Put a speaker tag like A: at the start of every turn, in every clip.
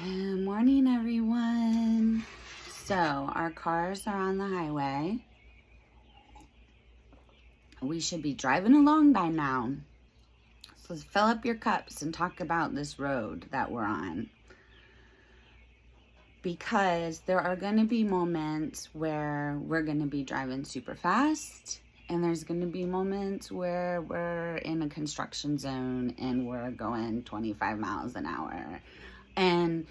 A: Good morning, everyone. So, our cars are on the highway. We should be driving along by now. So, let's fill up your cups and talk about this road that we're on. Because there are going to be moments where we're going to be driving super fast, and there's going to be moments where we're in a construction zone and we're going 25 miles an hour. And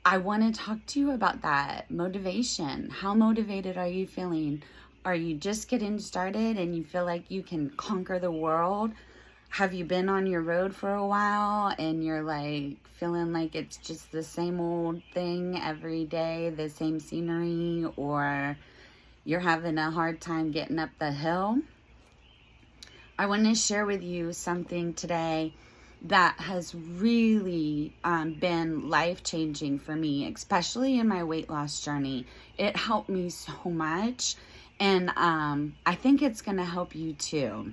A: I want to talk to you about that motivation. How motivated are you feeling? Are you just getting started and you feel like you can conquer the world? Have you been on your road for a while and you're like feeling like it's just the same old thing every day, the same scenery, or you're having a hard time getting up the hill? I want to share with you something today that has really been life-changing for me, especially in my weight loss journey. It helped me so much, and I think it's going to help you too.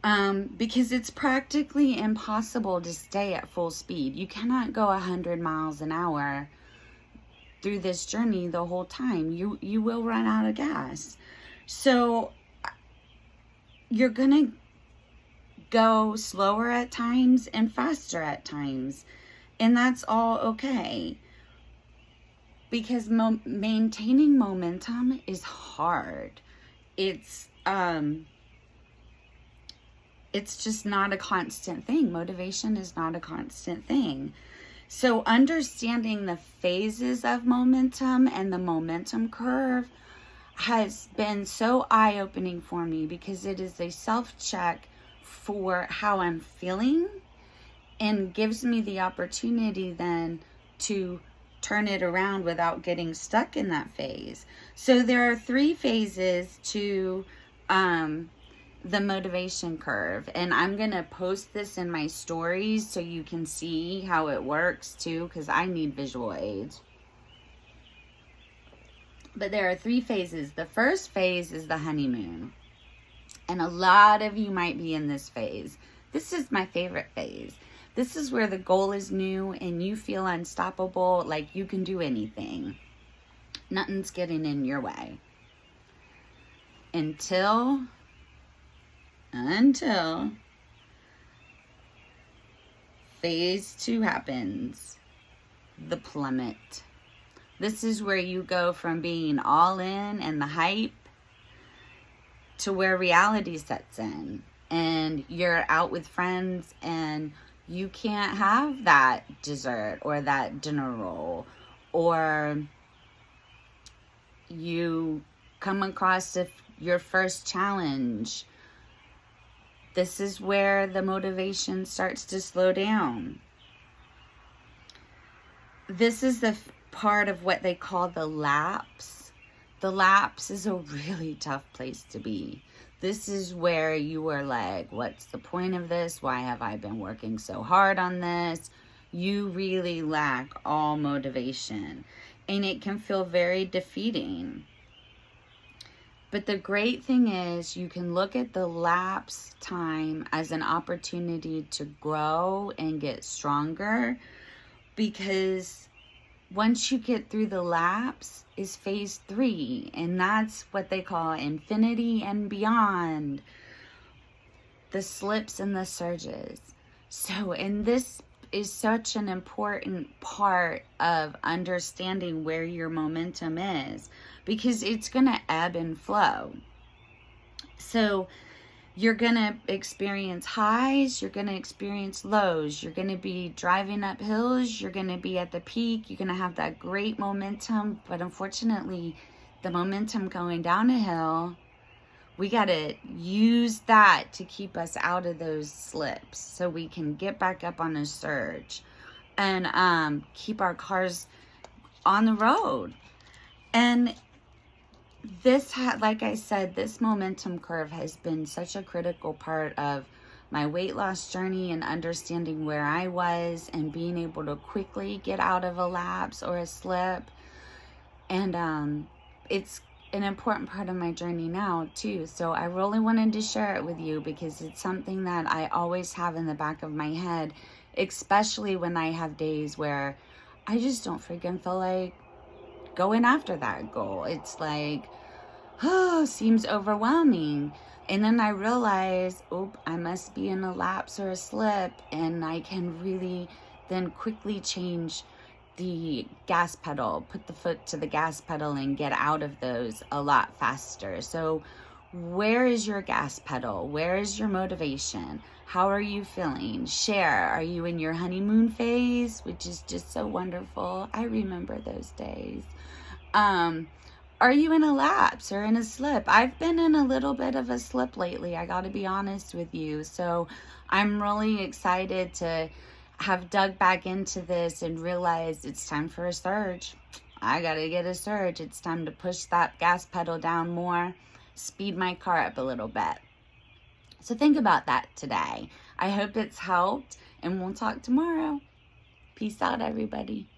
A: Because it's practically impossible to stay at full speed. You cannot go 100 miles an hour through this journey the whole time. You will run out of gas. So you're going to go slower at times and faster at times, and that's all okay, because maintaining momentum is hard. It's just not a constant thing. Motivation is not a constant thing. So understanding the phases of momentum and the momentum curve has been so eye-opening for me, because it is a self-check for how I'm feeling and gives me the opportunity then to turn it around without getting stuck in that phase. So there are 3 phases to the motivation curve, and I'm gonna post this in my stories so you can see how it works too, because I need visual aids. But there are 3 phases. The first phase is the honeymoon. And a lot of you might be in this phase. This is my favorite phase. This is where the goal is new and you feel unstoppable, like you can do anything. Nothing's getting in your way. Until phase 2 happens. The plummet. This is where you go from being all in and the hype to where reality sets in, and you're out with friends and you can't have that dessert or that dinner roll, or you come across your first challenge. This is where the motivation starts to slow down. This is the part of what they call the lapse. The lapse is a really tough place to be. This is where you are like, what's the point of this? Why have I been working so hard on this? You really lack all motivation, and it can feel very defeating. But the great thing is you can look at the lapse time as an opportunity to grow and get stronger, because once you get through the lapse is phase 3, and that's what they call infinity and beyond, the slips and the surges. So, and this is such an important part of understanding where your momentum is, because it's going to ebb and flow. So you're going to experience highs, you're going to experience lows, you're going to be driving up hills, you're going to be at the peak, you're going to have that great momentum, but unfortunately, the momentum going down a hill, we got to use that to keep us out of those slips so we can get back up on a surge and keep our cars on the road. And this, like I said, this momentum curve has been such a critical part of my weight loss journey and understanding where I was and being able to quickly get out of a lapse or a slip. And it's an important part of my journey now too. So I really wanted to share it with you because it's something that I always have in the back of my head especially when I have days where I just don't freaking feel like going after that goal. It's like, oh, seems overwhelming. And then I realize, oh, I must be in a lapse or a slip, and I can really then quickly change the gas pedal, put the foot to the gas pedal and get out of those a lot faster. So where is your gas pedal? Where is your motivation? How are you feeling? Share. Are you in your honeymoon phase, which is just so wonderful? I remember those days. Are you in a lapse or in a slip? I've been in a little bit of a slip lately, I got to be honest with you. So I'm really excited to have dug back into this and realized it's time for a surge. I got to get a surge. It's time to push that gas pedal down more, speed my car up a little bit. So think about that today. I hope it's helped, and we'll talk tomorrow. Peace out, everybody.